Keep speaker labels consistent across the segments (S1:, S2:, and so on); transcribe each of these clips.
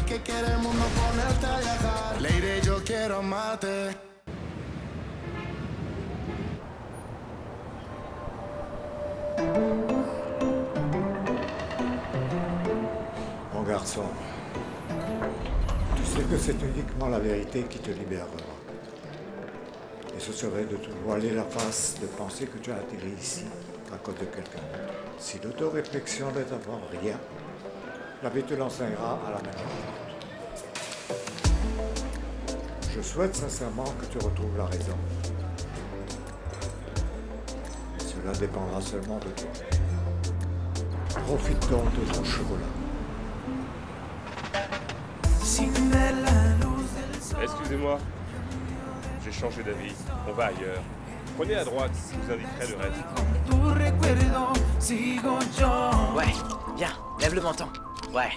S1: que quiere el mundo ponerte a viajar. Lady, yo quiero mate.
S2: Mon garçon, tu sais que c'est uniquement la vérité qui te libérera. Et ce serait de te voiler la face, de penser que tu as atterri ici à cause de quelqu'un d'autre. Si l'autoréflexion n'est d'abord rien, la vie te l'enseignera à la même heure. Je souhaite sincèrement que tu retrouves la raison. Cela dépendra seulement de toi. Profite donc de ton chocolat.
S3: Excusez-moi, j'ai changé d'avis. On va ailleurs. Prenez à droite, je vous indiquerai le reste.
S4: Ouais, bien, lève le menton. Ouais.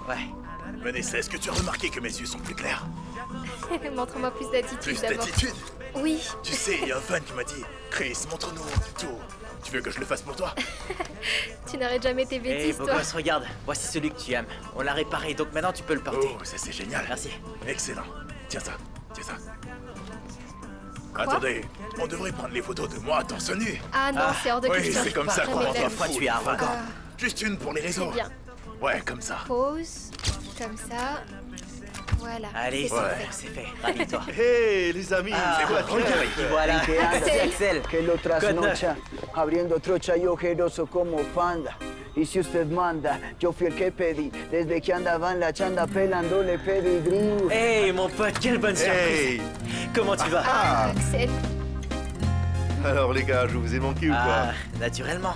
S4: Ouais.
S5: Vanessa, est-ce que tu as remarqué que mes yeux sont plus clairs?
S6: Montre-moi plus d'attitude
S5: Plus
S6: d'abord.
S5: d'attitude?
S6: Oui.
S5: Tu sais, il y a un fan qui m'a dit « Chris, montre-nous tout. Tu veux que je le fasse pour toi ?»
S6: Tu n'arrêtes jamais tes
S4: Hé,
S6: bêtises,
S4: beau
S6: toi.
S4: gosse, regarde. Voici celui que tu aimes. On l'a réparé, donc maintenant tu peux le porter.
S5: Oh, ça c'est génial.
S4: Merci.
S5: Excellent. Tiens ça, tiens ça.
S6: Quoi?
S5: Attendez, on devrait prendre les photos de moi torse nu.
S6: Ah non, c'est hors de
S5: Oui,
S6: question.
S5: c'est comme ça qu'on
S6: Jamais
S5: rend
S6: de la
S5: un
S6: vie.
S4: fois,
S5: fou.
S4: tu es arrogant.
S5: Juste une pour les réseaux.
S6: C'est bien.
S5: Ouais, comme ça.
S6: Pause. Comme ça. Voilà.
S4: Allez, c'est fait. Ravis-toi.
S7: Hey, les amis,
S4: Ah,
S7: c'est quoi
S4: regarde, y voilà. C'est Axel.
S8: Que lo
S4: Code
S8: trasnocha, abriendo trocha y ojeroso como panda. Y si usted manda, yo fui el que pedí, desde que andaba en la chanda pelándole pedigrí.
S4: Hey, mon pote, quelle bonne surprise.
S7: Hey.
S4: Comment tu vas?
S6: Ah, Axel.
S7: Alors les gars, je vous ai manqué ou
S4: Ah,
S7: quoi?
S4: naturellement.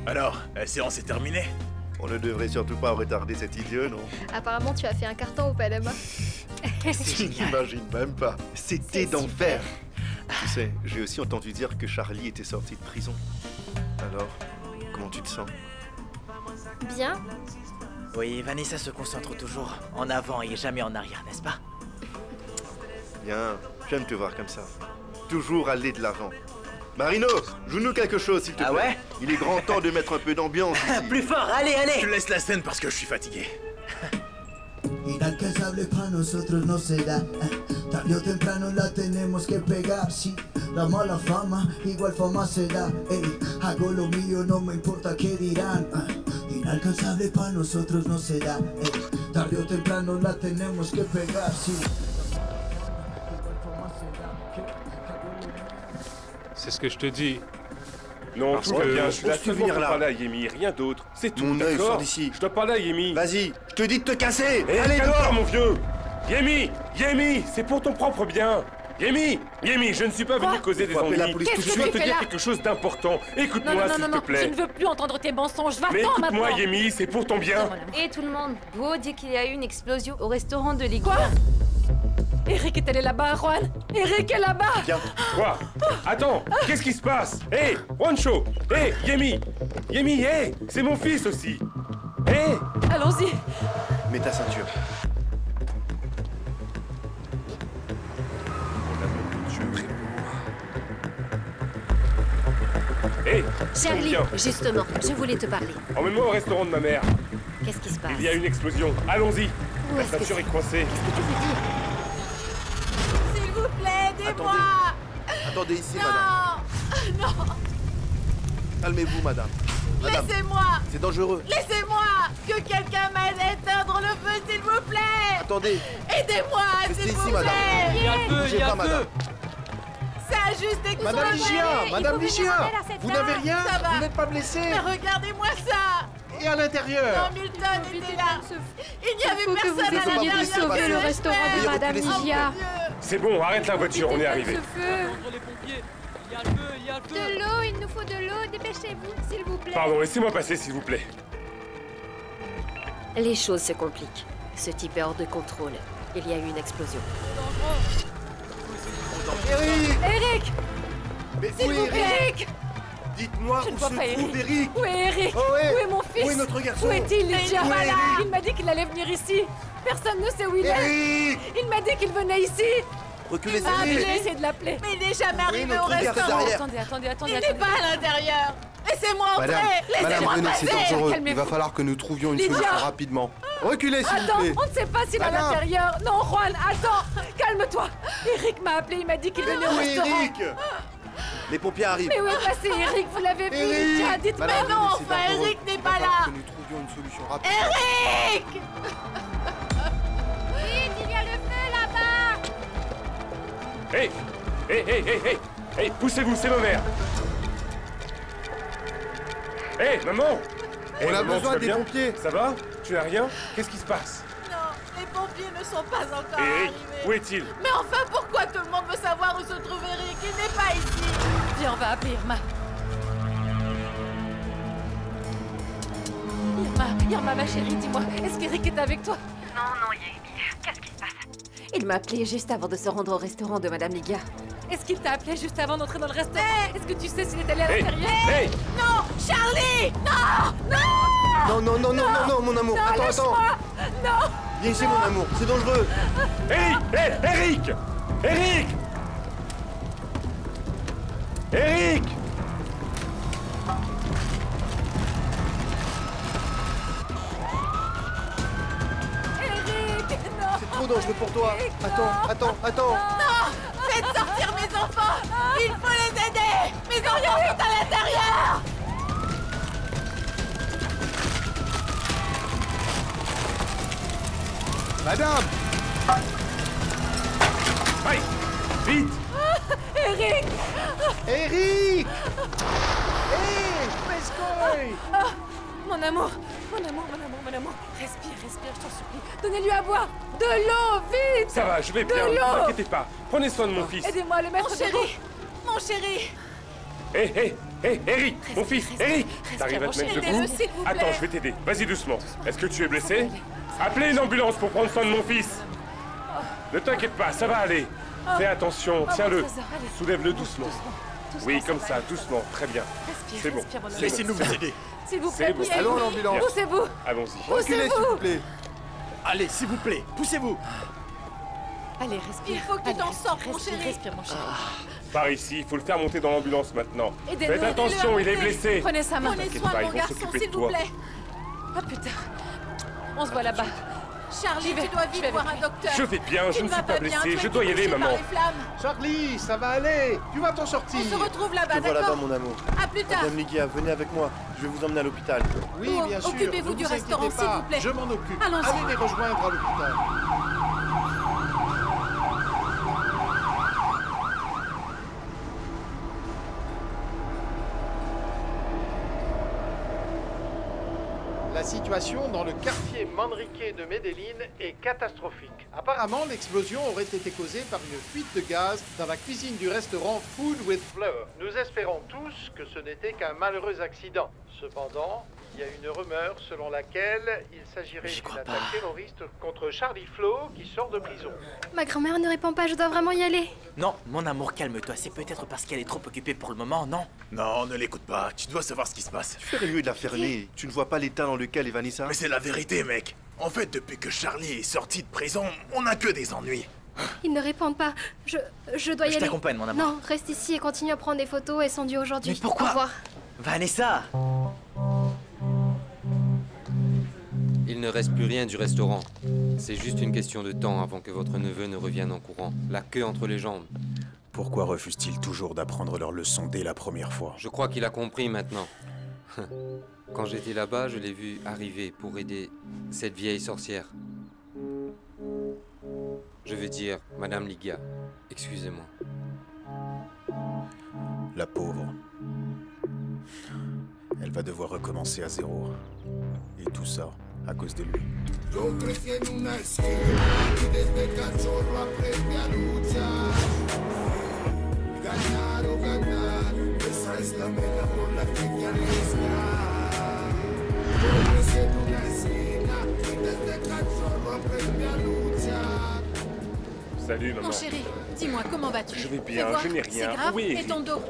S5: Alors, la séance est terminée?
S7: On ne devrait surtout pas retarder cet idiot, non?
S6: Apparemment, tu as fait un carton au Panama.
S7: Tu n'imagines même pas. C'était d'enfer. Tu sais, j'ai aussi entendu dire que Charlie était sorti de prison. Alors, comment tu te sens?
S6: Bien.
S4: Oui, Vanessa se concentre toujours en avant et jamais en arrière, n'est-ce pas?
S7: Bien, j'aime te voir comme ça. Toujours aller de l'avant. Marino, joue-nous quelque chose, s'il te plaît.
S4: Ah ouais?
S7: Il est grand temps de mettre un peu d'ambiance ici.
S4: Plus fort, allez, allez!
S5: Je laisse la scène parce que je suis fatigué.
S1: Inalcanzable para nosotros no será. Tarde o temprano la tenemos que pegar. Sí, la mala fama igual fama será. Ey, hago lo mío, no me importa qué dirán. Inalcanzable para nosotros no será. Ey, tarde o temprano la tenemos que pegar. Sí.
S3: C'est ce que je te dis. Non,
S7: Parce
S3: tout va
S7: que
S3: bien, je suis
S7: on
S3: là
S7: peut
S3: seulement
S7: venir
S3: pour
S7: là.
S3: parler à Yemi, rien d'autre. C'est tout,
S7: Mon œil
S3: d'accord?
S7: sort d'ici.
S3: Je dois parler à Yemi.
S7: Vas-y, je te dis de te casser.
S3: Hé,
S7: Allez,
S3: calme-toi,
S7: dehors.
S3: mon vieux. Yemi, Yemi, c'est pour ton propre bien. Yemi, Yemi, je ne suis pas venu causer des
S7: Faut appeler la
S3: ennuis.
S7: police tout de
S3: Je
S7: suite.
S3: dois
S9: que
S3: te
S9: tu
S3: dire
S9: fais là?
S3: quelque chose d'important.
S9: Non,
S3: Écoute-moi,
S9: non, non,
S3: s'il
S9: non,
S3: te
S9: non, je
S3: plaît.
S9: ne veux plus entendre tes mensonges.
S3: Mais
S9: Va-t'en
S3: écoute-moi,
S9: maintenant.
S3: Yemi, c'est pour ton bien.
S10: Et tout le monde, Beau dit qu'il y a eu une explosion au restaurant de l'école.
S9: Quoi? Eric est allé là-bas, Juan. Eric est là-bas.
S7: Viens.
S3: Quoi? Attends, qu'est-ce qui se passe? Hé, Juancho. Hé, Yemi. Yemi, hé, c'est mon fils aussi. Hé.
S9: Allons-y.
S7: Mets ta ceinture.
S3: Hé,
S10: Charlie,
S3: viens.
S10: justement, je voulais te parler.
S3: Emmène-moi au restaurant de ma mère.
S10: Qu'est-ce qui se passe?
S3: Il y a une explosion. Allons-y.
S10: Où
S3: La
S10: est-ce que
S3: ceinture
S10: c'est?
S3: est coincée.
S10: Qu'est-ce que tu veux dire?
S9: S'il vous plaît, aidez-moi.
S7: Attendez ici,
S9: Non.
S7: madame.
S9: Non.
S7: Calmez-vous, madame. Madame,
S9: Laissez-moi.
S7: c'est dangereux.
S9: Laissez-moi. Que quelqu'un m'aide à éteindre le feu, s'il vous plaît.
S7: Attendez.
S9: Aidez-moi,
S7: Restez
S9: s'il
S7: ici,
S9: vous
S7: madame.
S9: plaît.
S7: Il y a le feu, il y a le feu.
S9: Ça a juste explosé.
S7: Madame Ligia, Madame Ligia, vous n'avez rien?
S9: Ça va.
S7: Vous n'êtes pas blessée?
S9: Mais regardez-moi ça.
S7: Et à l'intérieur?
S9: Non, Milton était là. Il n'y avait
S10: faut que vous
S9: personne à
S10: essayiez de
S9: l'intérieur.
S10: sauver le restaurant de
S7: Veuillez
S10: Madame
S7: reculer, s'il vous
S10: Ligia.
S3: C'est bon, arrête la voiture, on est arrivé.
S10: De l'eau, il nous faut de l'eau. Dépêchez-vous, s'il vous plaît.
S3: Pardon, laissez-moi passer, s'il vous plaît.
S10: Les choses se compliquent. Ce type est hors de contrôle. Il y a eu une explosion.
S9: Eric,
S7: Mais
S9: s'il
S7: où est
S9: vous plaît, Eric.
S7: Dites-moi
S9: Je ne
S7: où
S9: vois
S7: se
S9: pas
S7: trouve
S9: Eric.
S7: Eric.
S9: Où est Eric?
S7: Oh, ouais.
S9: Où est mon fils?
S7: Où est notre garçon?
S9: Où est-il, Lydia?
S7: Où est Eric?
S9: Il m'a dit qu'il allait venir ici. Personne ne sait où il est.
S7: Eric!
S9: Il m'a dit qu'il venait ici.
S7: Reculez,
S9: Il m'a appelé,
S7: Eric!
S9: essayé de l'appeler. Mais il n'est jamais arrivé au
S7: notre garçon
S9: restaurant.
S7: derrière.
S9: Attendez.
S10: Il n'est pas à l'intérieur.
S9: Laissez-moi entrer.
S11: Madame René, c'est dangereux. Il
S10: Calmez-vous.
S11: va falloir que nous trouvions une
S10: Lydia.
S11: solution rapidement. Reculez, s'il vous
S10: Attends,
S11: plaît.
S10: on ne sait pas s'il est à
S11: Madame.
S10: l'intérieur. Non, Juan, attends. Calme-toi. Eric m'a appelé, il m'a dit qu'il venait au restaurant.
S7: Eric! Les pompiers arrivent.
S10: Mais où est passé Eric? Vous l'avez vu?
S11: Eric.
S10: Tiens, dites-moi.
S11: Madame
S9: non,
S11: René, c'est
S9: enfin,
S11: dangereux.
S9: Eric n'est
S11: Il va
S9: pas
S11: falloir
S9: là.
S11: que nous trouvions une solution rapide.
S9: Eric!
S6: Vite, il y a le feu là-bas.
S3: Hé! Hé, poussez-vous, c'est ma mère. Hé, maman!
S11: On a
S3: maman,
S11: besoin
S3: tu vas
S11: des
S3: bien?
S11: pompiers.
S3: Ça va? Tu n'as rien? Qu'est-ce qui se passe?
S9: Non, les pompiers ne sont pas encore
S3: Eric,
S9: arrivés.
S3: où est-il?
S9: Mais enfin, pourquoi tout le monde veut savoir où se trouve Eric? Il n'est pas ici.
S10: Viens, on va appeler Irma. Irma, ma chérie, dis-moi, est-ce qu'Eric est avec toi?
S12: Non, Yemi. Qu'est-ce qui se passe?
S10: Il m'a appelé juste avant de se rendre au restaurant de Madame Liga. Est-ce qu'il t'a appelé juste avant d'entrer dans le restaurant? Est-ce que tu sais s'il est allé à l'intérieur?
S3: Hey!
S9: Non, Charlie! Non!
S11: Non, mon amour.
S10: Non,
S11: Attends.
S10: lâche-moi. Non!
S11: Viens ici, mon amour. C'est dangereux.
S3: Eric! Eric! Eric!
S10: Eric, non!
S11: C'est trop dangereux pour toi.
S10: Eric,
S11: Attends.
S9: Non! Faites sortir mes enfants! Il faut les aider! Mes enfants sont à l'intérieur!
S11: Madame!
S3: Aïe! Vite!
S10: Eric!
S11: Eric!
S10: Mon amour! Respire, je t'en supplie. Donnez-lui à boire! De l'eau, vite!
S3: Ça va, je vais bien,
S10: De
S3: ne
S10: l'eau.
S3: vous inquiétez pas. Prenez soin de mon fils.
S10: Aidez-moi à le mettre
S9: Mon
S10: debout.
S9: chéri! Mon chéri!
S3: Hé, Eric! Mon fils, Eric! T'arrives à te mettre
S9: Aidez-le,
S3: debout?
S9: s'il vous plaît.
S3: Attends, je vais t'aider. Vas-y doucement. Est-ce que tu es blessé? Appelez une ambulance pour prendre soin de mon fils. Ne t'inquiète pas, ça va aller. Fais attention, tiens-le.
S10: Trésor, allez.
S3: Soulève-le doucement. Oui, comme ça, doucement, très bien. C'est bon.
S10: Respire, mon amour.
S5: Laissez-nous vous aider.
S10: S'il vous
S3: C'est
S10: plaît,
S3: bon.
S10: poussez-vous.
S11: Allons à l'ambulance.
S10: Poussez-vous.
S3: Allons-y.
S11: Reculez, s'il vous plaît.
S5: Allez, s'il vous plaît, poussez-vous.
S10: Allez, respire.
S9: Il faut que tu
S10: Allez,
S9: t'en
S10: respire,
S9: sortes, mon
S10: respire,
S9: chéri.
S10: Respire, mon chéri.
S3: Par ici, il faut le faire monter dans l'ambulance maintenant.
S10: Aidez-le,
S3: Faites attention, il est blessé.
S10: Prenez sa main.
S9: Prenez
S3: T'inquiète
S9: soin
S3: pas,
S9: de
S3: ils
S9: mon
S3: vont
S9: garçon,
S3: s'occuper de
S9: s'il vous
S3: toi.
S9: plaît.
S10: Ah putain. On se voit là-bas.
S9: Charlie,
S10: J'y vais,
S9: tu dois
S10: je
S9: vite
S10: vais
S9: voir
S10: avec
S9: un docteur.
S3: Je vais bien, je
S9: Tu
S3: ne
S9: vas
S3: suis pas
S9: bien,
S3: blessé.
S9: tu as
S3: Je
S9: été
S3: dois y aller,
S9: touché par
S3: maman.
S9: les flammes.
S13: Charlie, ça va aller. Tu vas t'en sortir.
S9: On se retrouve là-bas,
S7: Te voilà
S9: d'accord?
S7: là-bas, mon amour.
S9: À plus tard.
S7: Madame Ligia, venez avec moi. Je vais vous emmener à l'hôpital.
S13: Oui,
S9: Bon,
S13: bien sûr.
S9: occupez-vous
S13: ne
S9: du
S13: vous
S9: restaurant,
S13: inquiétez
S9: s'il
S13: pas.
S9: vous plaît.
S13: Je m'en occupe.
S9: Allons-y.
S13: Allez les rejoindre à l'hôpital. La situation dans le quartier Manrique de Medellín est catastrophique. Apparemment, l'explosion aurait été causée par une fuite de gaz dans la cuisine du restaurant Food with Flour. Nous espérons tous que ce n'était qu'un malheureux accident. Cependant, il y a une rumeur selon laquelle il s'agirait d'une attaque terroriste contre Charlie Flo qui sort de prison.
S6: Ma grand-mère ne répond pas, je dois vraiment y aller.
S4: Non, mon amour, calme-toi. C'est peut-être parce qu'elle est trop occupée pour le moment, non?
S5: Non, ne l'écoute pas. Tu dois savoir ce qui se passe.
S7: Tu ferais mieux de la fermer. Tu ne vois pas l'état dans lequel est Vanessa?
S5: Mais c'est la vérité, mec. En fait, depuis que Charlie est sorti de prison, on n'a que des ennuis.
S6: Ils ne répondent pas. Je dois y
S4: Je
S6: aller.
S4: t'accompagne, mon amour.
S6: Non, reste ici et continue à prendre des photos. Elles sont dues aujourd'hui.
S4: Mais pourquoi?
S6: Au revoir.
S4: Vanessa!
S14: Il ne reste plus rien du restaurant. C'est juste une question de temps avant que votre neveu ne revienne en courant. La queue entre les jambes.
S15: Pourquoi refusent-ils toujours d'apprendre leur leçon dès la première fois?
S14: Je crois qu'il a compris maintenant. Quand j'étais là-bas, je l'ai vu arriver pour aider cette vieille sorcière. Je veux dire, Madame Ligia. Excusez-moi.
S15: La pauvre. Elle va devoir recommencer à zéro. Et tout ça à cause de lui.
S16: Yo crecí en una esquina y desde cachorro aprendí a luchar. Ganar o ganar, esa es la meta por la que te arriesgas. Yo crecí en una esquina y desde cachorro aprendí a luchar.
S3: Salut, maman.
S9: Mon chéri, dis-moi, comment vas-tu?
S3: Je vais
S9: Fais
S3: bien,
S9: voir,
S3: je n'ai rien.
S9: C'est grave?
S3: Oui,
S9: Et
S3: Eric.
S9: ton dos?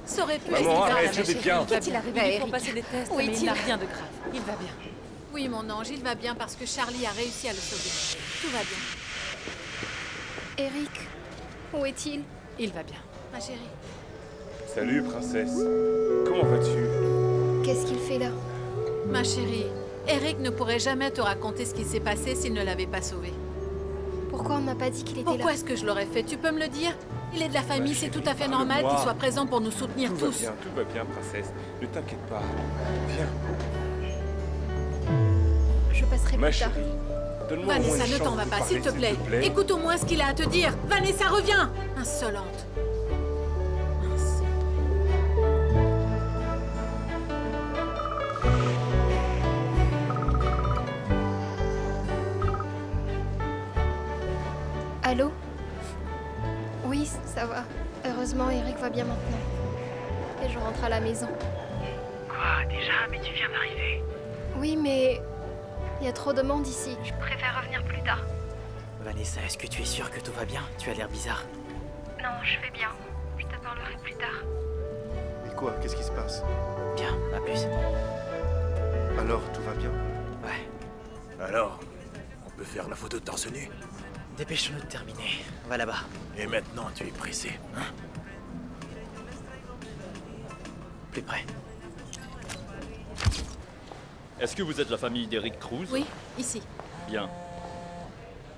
S9: Ça aurait pu
S3: Maman,
S9: être
S3: arrête,
S9: grave,
S3: je
S9: ma
S3: vais
S9: chérie.
S3: bien.
S10: Qu'est-il arrivé à Eric? Ils font passer des tests,
S9: Où
S10: mais
S9: est-il?
S10: il n'a rien de grave. Il va bien.
S9: Oui, mon ange, il va bien parce que Charlie a réussi à le sauver. Tout va bien.
S6: Eric, où est-il?
S10: Il va bien.
S9: Ma chérie.
S3: Salut, princesse. Comment vas-tu?
S6: Qu'est-ce qu'il fait là?
S10: Ma chérie, Eric ne pourrait jamais te raconter ce qui s'est passé s'il ne l'avait pas sauvé.
S6: Pourquoi on m'a pas dit qu'il était
S10: Pourquoi
S6: là?
S10: est-ce que je l'aurais fait? Tu peux me le dire? Il est de la famille, c'est tout à fait normal qu'il soit présent pour nous soutenir tous.
S3: Tout va bien, princesse. Ne t'inquiète pas. Viens.
S6: Je passerai
S3: Ma
S6: plus tard.
S3: chérie, donne-moi au moins
S10: Vanessa,
S3: une
S10: ne
S3: chance
S10: t'en
S3: de
S10: va
S3: vous
S10: pas,
S3: parler,
S10: s'il te plaît. Écoute au moins ce qu'il a à te dire. Vanessa, reviens! Insolente.
S6: Allô? Oui, ça va. Heureusement, Eric va bien maintenant. Et je rentre à la maison.
S12: Quoi, déjà? Mais tu viens d'arriver.
S6: Oui, mais... il y a trop de monde ici.
S12: Je préfère revenir plus tard.
S4: Vanessa, est-ce que tu es sûre que tout va bien? Tu as l'air bizarre.
S12: Non, je vais bien. Je te parlerai plus tard.
S7: Mais quoi? Qu'est-ce qui se passe?
S4: Bien, à plus.
S7: Alors, tout va bien?
S4: Ouais.
S5: Alors, on peut faire la photo de torse nu?
S4: Dépêchons-nous de terminer. Va là-bas.
S5: Et maintenant, tu es pressé, hein?
S4: Plus près.
S17: Est-ce que vous êtes la famille d'Eric Cruz?
S10: Oui, ici.
S17: Bien.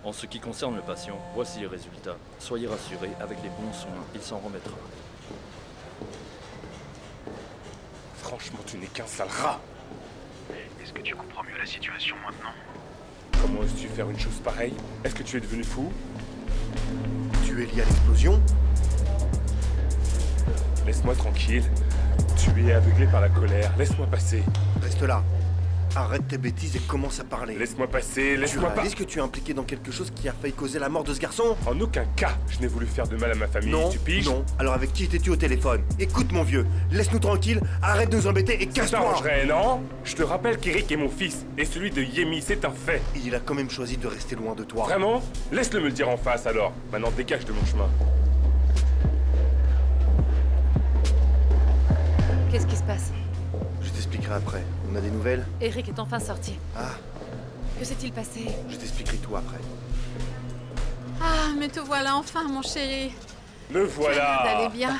S17: En ce qui concerne le patient, voici les résultats. Soyez rassurés, avec les bons soins, il s'en remettra.
S3: Franchement, tu n'es qu'un sale rat.
S5: Est-ce que tu comprends mieux la situation maintenant?
S3: Comment oses-tu faire une chose pareille? Est-ce que tu es devenu fou?
S7: Tu es lié à l'explosion?
S3: Laisse-moi tranquille. Tu es aveuglé par la colère. Laisse-moi passer.
S7: Reste là. Arrête tes bêtises et commence à parler.
S3: Laisse-moi passer, laisse-moi pas.
S7: Est-ce que tu es impliqué dans quelque chose qui a failli causer la mort de ce garçon?
S3: En aucun cas, je n'ai voulu faire de mal à ma famille.
S7: Non,
S3: tu piges?
S7: non. Alors avec qui étais-tu au téléphone? Écoute mon vieux, laisse-nous tranquille, arrête de nous embêter et casse-toi.
S3: Ça t'arrangerait, non? Je te rappelle qu'Eric est mon fils, et celui de Yemi, c'est un fait.
S7: Il a quand même choisi de rester loin de toi.
S3: Vraiment? Laisse-le me le dire en face alors. Maintenant dégage de mon chemin.
S10: Qu'est-ce qui se passe?
S7: Je t'expliquerai après. On a des nouvelles?
S10: Eric est enfin sorti.
S7: Ah,
S10: Que s'est-il passé?
S7: je t'expliquerai tout après.
S10: Ah, mais te voilà enfin, mon chéri.
S3: Le voilà.
S10: T'allais bien?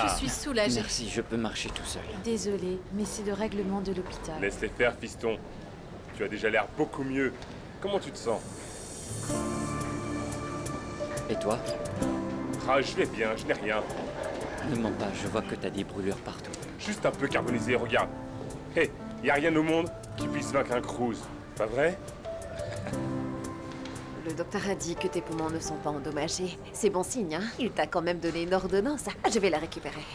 S10: Je suis soulagée.
S18: Merci, je peux marcher tout seul.
S19: Désolée, mais c'est le règlement de l'hôpital.
S3: Laisse-les faire, fiston. Tu as déjà l'air beaucoup mieux. Comment tu te sens?
S18: Et toi?
S3: Ah, je vais bien, je n'ai rien.
S18: Ne mens pas, je vois que t'as des brûlures partout.
S3: Juste un peu carbonisé, regarde. Hé, y a rien au monde qui puisse vaincre un Cruz, pas vrai?
S19: Le docteur a dit que tes poumons ne sont pas endommagés. C'est bon signe, hein? Il t'a quand même donné une ordonnance. Je vais la récupérer.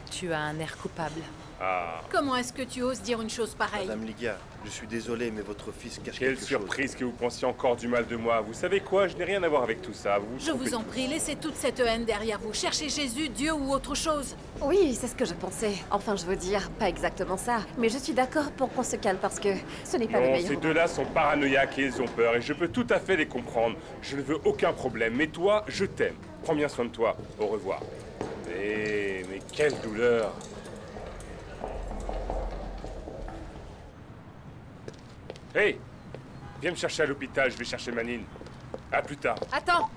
S10: Tu as un air coupable.
S3: Ah.
S10: Comment est-ce que tu oses dire une chose pareille?
S7: Madame Liga, je suis désolé, mais votre fils cache
S3: Quelle
S7: quelque chose.
S3: surprise que vous pensiez encore du mal de moi. Vous savez quoi? Je n'ai rien à voir avec tout ça.
S10: Je vous en prie, laissez toute cette haine derrière vous. Cherchez Jésus, Dieu ou autre chose.
S19: Oui, c'est ce que je pensais. Enfin, je veux dire, pas exactement ça. Mais je suis d'accord pour qu'on se calme parce que ce n'est pas le
S3: Non,
S19: meilleur
S3: ces
S19: moment.
S3: deux-là sont paranoïaques et ils ont peur. Et je peux tout à fait les comprendre. Je ne veux aucun problème. Mais toi, je t'aime. Prends bien soin de toi. Au revoir. Mais quelle douleur. Hey! Viens me chercher à l'hôpital, je vais chercher Manine. À plus tard.
S10: Attends!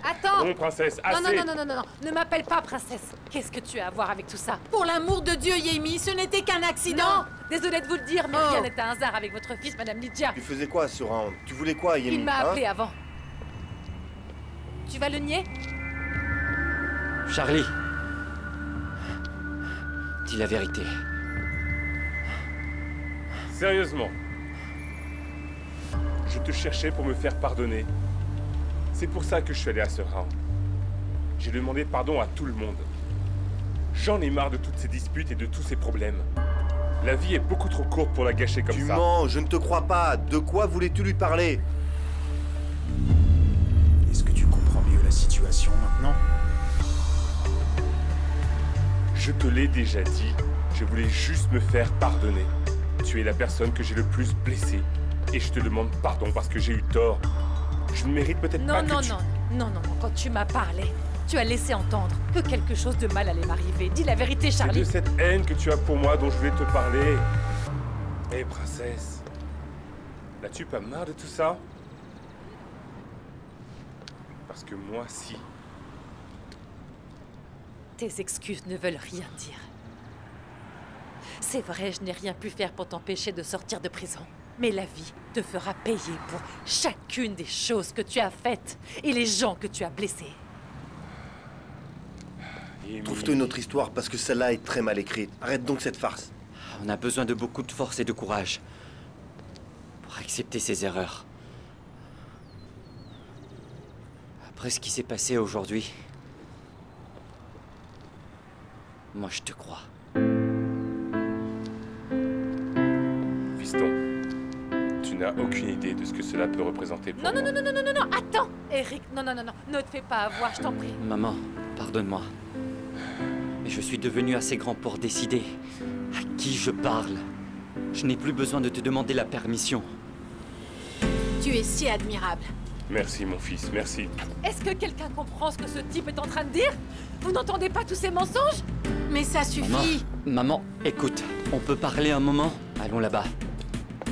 S10: Attends!
S3: Non, princesse, assez!
S10: Non, ne m'appelle pas princesse. Qu'est-ce que tu as à voir avec tout ça? Pour l'amour de Dieu, Yemi, ce n'était qu'un accident! Non! Désolée de vous le dire, mais rien n'est un hasard avec votre fils, Madame Lydia.
S7: Tu faisais quoi ce round? Tu voulais quoi, Yemi?
S10: Il m'a
S7: hein?
S10: appelé avant. Tu vas le nier?
S18: Charlie! Dis la vérité.
S3: Sérieusement. Je te cherchais pour me faire pardonner. C'est pour ça que je suis allé à ce round. J'ai demandé pardon à tout le monde. J'en ai marre de toutes ces disputes et de tous ces problèmes. La vie est beaucoup trop courte pour la gâcher comme ça.
S7: Tu mens, je ne te crois pas. De quoi voulais-tu lui parler?
S15: Est-ce que tu comprends mieux la situation maintenant?
S3: Je te l'ai déjà dit. Je voulais juste me faire pardonner. Tu es la personne que j'ai le plus blessée. Et je te demande pardon parce que j'ai eu tort. Je ne mérite peut-être pas que tu...
S10: Non, quand tu m'as parlé, tu as laissé entendre que quelque chose de mal allait m'arriver. Dis la vérité, Charlie.
S3: C'est de cette haine que tu as pour moi dont je voulais te parler. Hé, princesse. N'as-tu pas marre de tout ça? Parce que moi, si.
S10: Tes excuses ne veulent rien dire. C'est vrai, je n'ai rien pu faire pour t'empêcher de sortir de prison. Mais la vie te fera payer pour chacune des choses que tu as faites et les gens que tu as blessés.
S7: Trouve-toi une autre histoire parce que celle-là est très mal écrite. Arrête donc cette farce.
S18: On a besoin de beaucoup de force et de courage pour accepter ses erreurs. Après ce qui s'est passé aujourd'hui, moi je te crois.
S3: Fiston, tu n'as aucune idée de ce que cela peut représenter pour moi.
S10: Non, attends Eric, non, ne te fais pas avoir, je t'en prie.
S18: Maman, pardonne-moi. Mais je suis devenu assez grand pour décider à qui je parle. Je n'ai plus besoin de te demander la permission.
S10: Tu es si admirable.
S3: Merci, mon fils, merci.
S10: Est-ce que quelqu'un comprend ce que ce type est en train de dire? Vous n'entendez pas tous ces mensonges? Mais ça suffit.
S18: Maman, écoute, on peut parler un moment? Allons là-bas.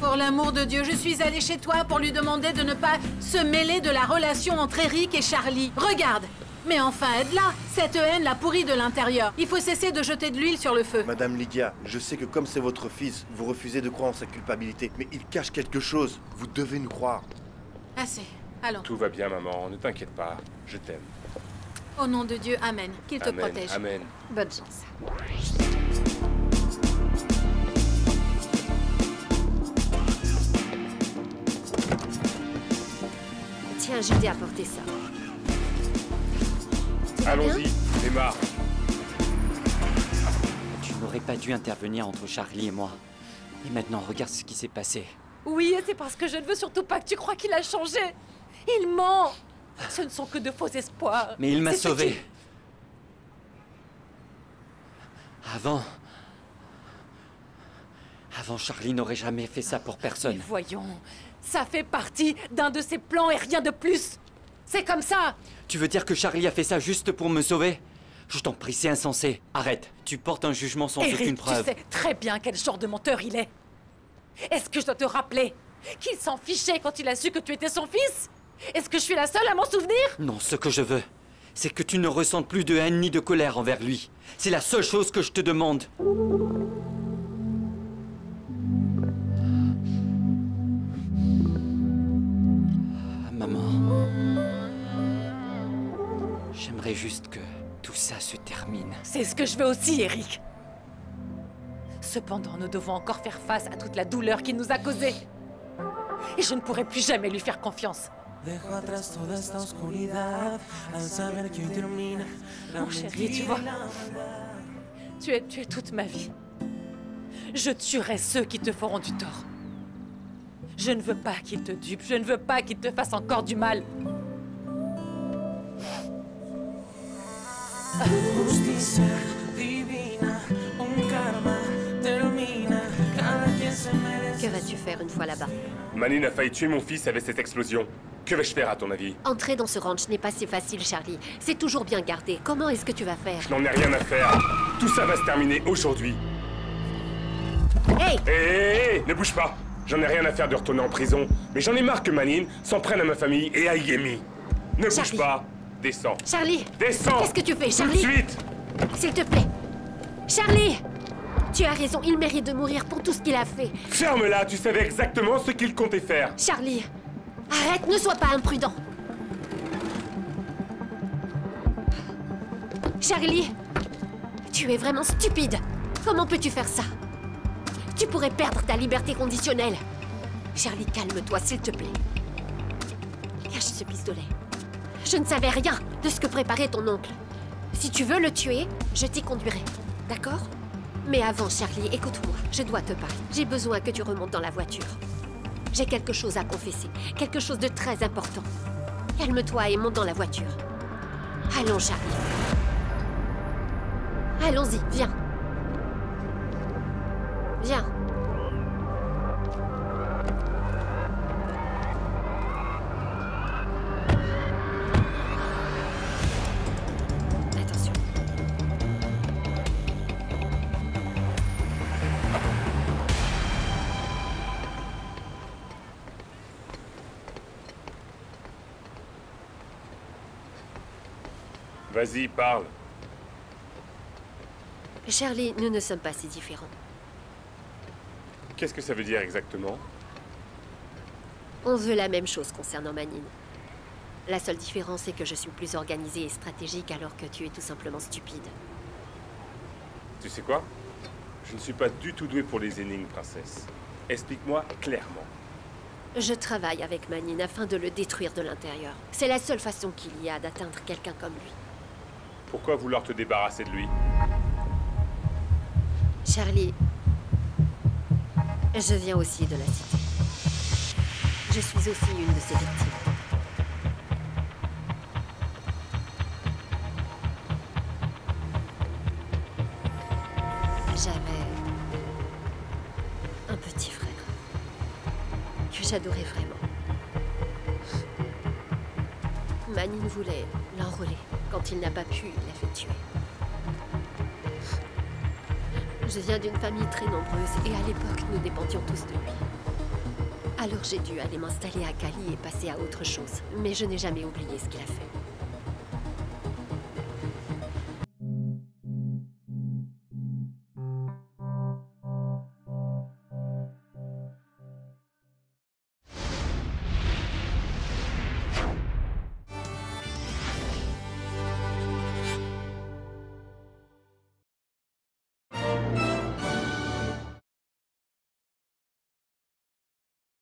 S9: Pour l'amour de Dieu, je suis allée chez toi pour lui demander de ne pas se mêler de la relation entre Eric et Charlie. Regarde! Mais enfin, aide-la! Cette haine l'a pourrie de l'intérieur. Il faut cesser de jeter de l'huile sur le feu.
S7: Madame Lydia, je sais que comme c'est votre fils, vous refusez de croire en sa culpabilité. Mais il cache quelque chose. Vous devez nous croire.
S9: Assez. Allons.
S3: Tout va bien, maman, ne t'inquiète pas. Je t'aime.
S9: Au nom de Dieu, Amen. Qu'il te
S3: Amen,
S9: protège.
S3: Amen.
S19: Bonne chance. Tiens, je t'ai apporté ça.
S3: Allons-y, démarre.
S18: Tu n'aurais pas dû intervenir entre Charlie et moi. Et maintenant, regarde ce qui s'est passé.
S10: Oui, et c'est parce que je ne veux surtout pas que tu crois qu'il a changé. Il ment. Ce ne sont que de faux espoirs.
S18: Mais il m'a
S10: C'est ce
S18: sauvé.
S10: qui-
S18: Avant, Charlie n'aurait jamais fait ça pour personne.
S10: Mais voyons, ça fait partie d'un de ses plans et rien de plus. C'est comme ça.
S18: Tu veux dire que Charlie a fait ça juste pour me sauver? Je t'en prie, c'est insensé. Arrête, tu portes un jugement sans
S10: Eric,
S18: aucune preuve.
S10: tu sais très bien quel genre de menteur il est. Est-ce que je dois te rappeler qu'il s'en fichait quand il a su que tu étais son fils? Est-ce que je suis la seule à m'en souvenir?
S18: Non, ce que je veux, c'est que tu ne ressentes plus de haine ni de colère envers lui. C'est la seule chose que je te demande. Maman, j'aimerais juste que tout ça se termine.
S10: C'est ce que je veux aussi, Eric. Cependant, nous devons encore faire face à toute la douleur qu'il nous a causée. Et je ne pourrai plus jamais lui faire confiance. Mon chéri, tu vois, tu es toute ma vie. Je tuerai ceux qui te feront du tort. Je ne veux pas qu'il te dupe, je ne veux pas qu'il te fasse encore du mal.
S19: Que vas-tu faire une fois là-bas?
S3: Manine a failli tuer mon fils avec cette explosion. Que vais-je faire à ton avis?
S19: Entrer dans ce ranch n'est pas si facile, Charlie. C'est toujours bien gardé. Comment est-ce que tu vas faire?
S3: Je n'en ai rien à faire. Tout ça va se terminer aujourd'hui.
S19: Hey!
S3: Hé, ne bouge pas. J'en ai rien à faire de retourner en prison. Mais j'en ai marre que Manine s'en prenne à ma famille et à Yemi. Ne bouge pas. Descends.
S19: Charlie!
S3: Descends!
S19: Qu'est-ce que tu fais, Charlie?
S3: Tout de suite!
S19: S'il te plaît! Charlie! Tu as raison, il mérite de mourir pour tout ce qu'il a fait.
S3: Ferme-la, tu savais exactement ce qu'il comptait faire.
S19: Charlie! Arrête, ne sois pas imprudent! Charlie! Tu es vraiment stupide! Comment peux-tu faire ça? Tu pourrais perdre ta liberté conditionnelle. Charlie, calme-toi, s'il te plaît. Cache ce pistolet. Je ne savais rien de ce que préparait ton oncle. Si tu veux le tuer, je t'y conduirai. D'accord? Mais avant, Charlie, écoute-moi. Je dois te parler. J'ai besoin que tu remontes dans la voiture. J'ai quelque chose à confesser. Quelque chose de très important. Calme-toi et monte dans la voiture. Allons, Charlie. Allons-y, viens. Viens. Attention.
S3: Vas-y, parle.
S19: Charlie, nous ne sommes pas si différents.
S3: Qu'est-ce que ça veut dire exactement?
S19: On veut la même chose concernant Manine. La seule différence est que je suis plus organisée et stratégique alors que tu es tout simplement stupide.
S3: Tu sais quoi? Je ne suis pas du tout doué pour les énigmes, princesse. Explique-moi clairement.
S19: Je travaille avec Manine afin de le détruire de l'intérieur. C'est la seule façon qu'il y a d'atteindre quelqu'un comme lui.
S3: Pourquoi vouloir te débarrasser de lui?
S19: Charlie, je viens aussi de la cité. Je suis aussi une de ses victimes. J'avais un petit frère que j'adorais vraiment. Manine voulait l'enrôler. Quand il n'a pas pu, il l'a fait tuer. Je viens d'une famille très nombreuse et à l'époque, nous dépendions tous de lui. Alors j'ai dû aller m'installer à Cali et passer à autre chose. Mais je n'ai jamais oublié ce qu'il a fait.